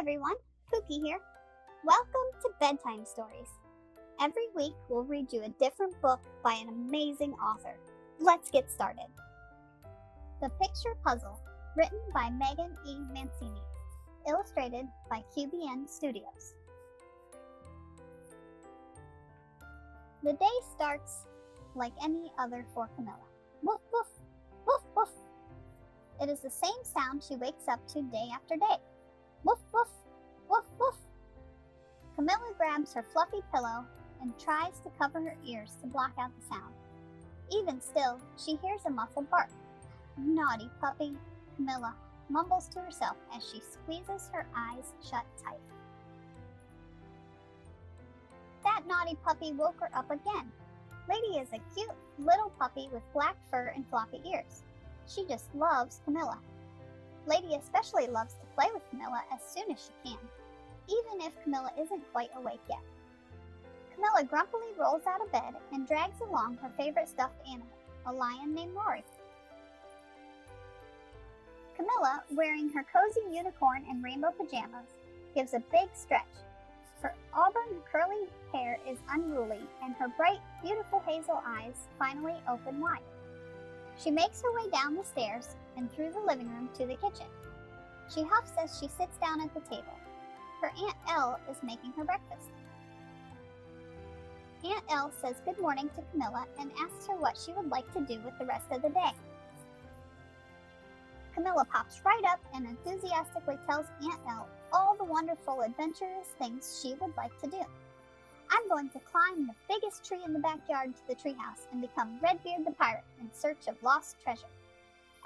everyone, Pookie here. Welcome to Bedtime Stories. Every week we'll read you a different book by an amazing author. Let's get started. The Picture Puzzle, written by Megan E. Mancini, illustrated by QBN Studios. The day starts like any other for Camilla. Woof woof, woof woof. It is the same sound she wakes up to day after day. Woof woof, woof woof. Camilla grabs her fluffy pillow and tries to cover her ears to block out the sound. Even still, she hears a muffled bark. Naughty puppy, Camilla mumbles to herself as she squeezes her eyes shut tight. That naughty puppy woke her up again. Lady is a cute little puppy with black fur and floppy ears. She just loves Camilla. Lady especially loves to play with Camilla as soon as she can, even if Camilla isn't quite awake yet. Camilla grumpily rolls out of bed and drags along her favorite stuffed animal, a lion named Rory. Camilla, wearing her cozy unicorn and rainbow pajamas, gives a big stretch. Her auburn curly hair is unruly and her bright, beautiful hazel eyes finally open wide. She makes her way down the stairs and through the living room to the kitchen. She huffs as she sits down at the table. Her Aunt Elle is making her breakfast. Aunt Elle says good morning to Camilla and asks her what she would like to do with the rest of the day. Camilla pops right up and enthusiastically tells Aunt Elle all the wonderful, adventurous things she would like to do. I'm going to climb the biggest tree in the backyard to the treehouse and become Redbeard the pirate in search of lost treasure.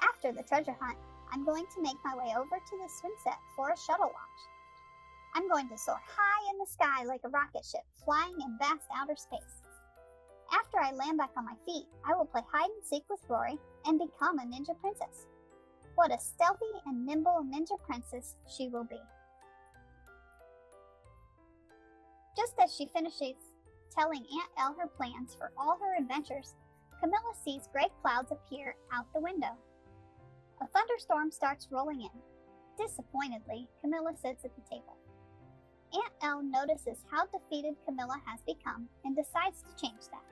After the treasure hunt, I'm going to make my way over to the swing set for a shuttle launch. I'm going to soar high in the sky like a rocket ship flying in vast outer space. After I land back on my feet, I will play hide and seek with Rory and become a ninja princess. What a stealthy and nimble ninja princess she will be. Just as she finishes telling Aunt Elle her plans for all her adventures, Camilla sees gray clouds appear out the window. A thunderstorm starts rolling in. Disappointedly, Camilla sits at the table. Aunt Elle notices how defeated Camilla has become and decides to change that.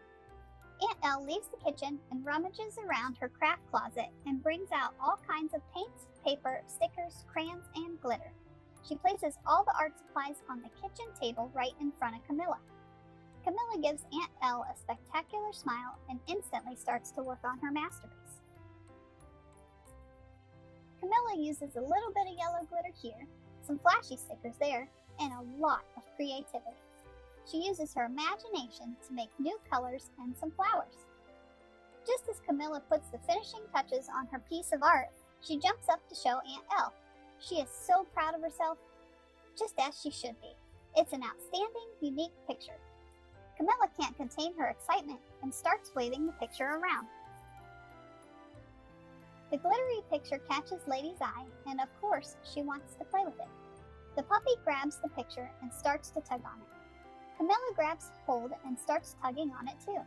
Aunt Elle leaves the kitchen and rummages around her craft closet and brings out all kinds of paints, paper, stickers, crayons, and glitter. She places all the art supplies on the kitchen table right in front of Camilla. Camilla gives Aunt Elle a spectacular smile and instantly starts to work on her masterpiece. Camilla uses a little bit of yellow glitter here, some flashy stickers there, and a lot of creativity. She uses her imagination to make new colors and some flowers. Just as Camilla puts the finishing touches on her piece of art, she jumps up to show Aunt Elle. She is so proud of herself, just as she should be. It's an outstanding, unique picture. Camilla can't contain her excitement and starts waving the picture around. The glittery picture catches Lady's eye, and of course, she wants to play with it. The puppy grabs the picture and starts to tug on it. Camilla grabs hold and starts tugging on it too.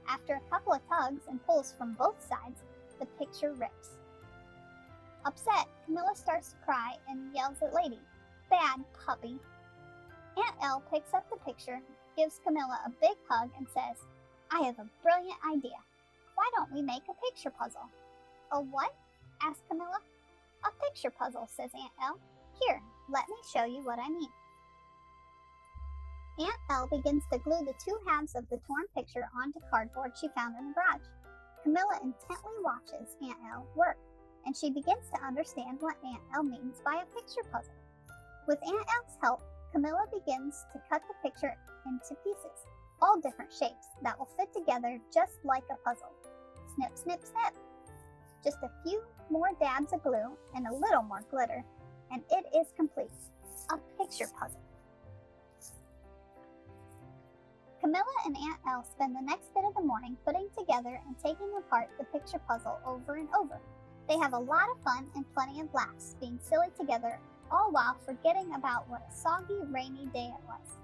After a couple of tugs and pulls from both sides, the picture rips. Upset, Camilla starts to cry and yells at Lady, "Bad puppy." Aunt Elle picks up the picture, gives Camilla a big hug, and says, "I have a brilliant idea. Why don't we make a picture puzzle?" "A what?" asks Camilla. "A picture puzzle," says Aunt Elle. "Here, let me show you what I mean." Aunt Elle begins to glue the two halves of the torn picture onto cardboard she found in the garage. Camilla intently watches Aunt Elle work, and she begins to understand what Aunt Elle means by a picture puzzle. With Aunt Elle's help, Camilla begins to cut the picture into pieces, all different shapes that will fit together just like a puzzle. Snip, snip, snip. Just a few more dabs of glue and a little more glitter, and it is complete. A picture puzzle. Camilla and Aunt Elle spend the next bit of the morning putting together and taking apart the picture puzzle over and over. They have a lot of fun and plenty of laughs being silly together, all while forgetting about what a soggy, rainy day it was.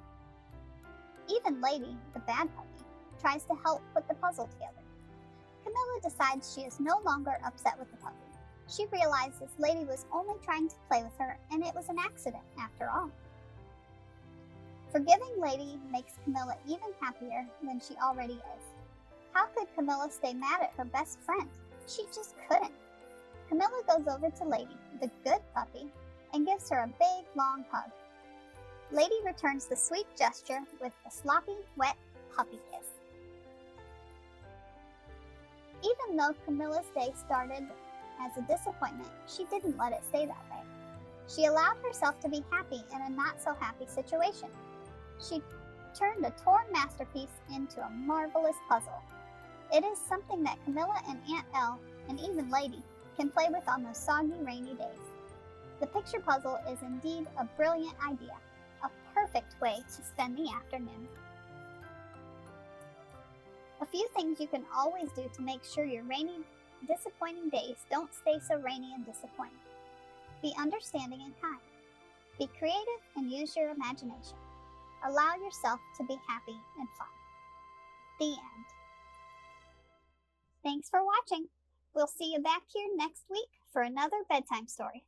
Even Lady, the bad puppy, tries to help put the puzzle together. Camilla decides she is no longer upset with the puppy. She realizes Lady was only trying to play with her and it was an accident after all. Forgiving Lady makes Camilla even happier than she already is. How could Camilla stay mad at her best friend? She just couldn't. Camilla goes over to Lady, the good puppy, and gives her a big, long hug. Lady returns the sweet gesture with a sloppy, wet puppy kiss. Even though Camilla's day started as a disappointment, she didn't let it stay that way. She allowed herself to be happy in a not-so-happy situation. She turned a torn masterpiece into a marvelous puzzle. It is something that Camilla and Aunt Elle, and even Lady, can play with on those soggy, rainy days. The picture puzzle is indeed a brilliant idea, a perfect way to spend the afternoon. A few things you can always do to make sure your rainy, disappointing days don't stay so rainy and disappointing. Be understanding and kind. Be creative and use your imagination. Allow yourself to be happy and fun. The end. Thanks for watching. We'll see you back here next week for another bedtime story.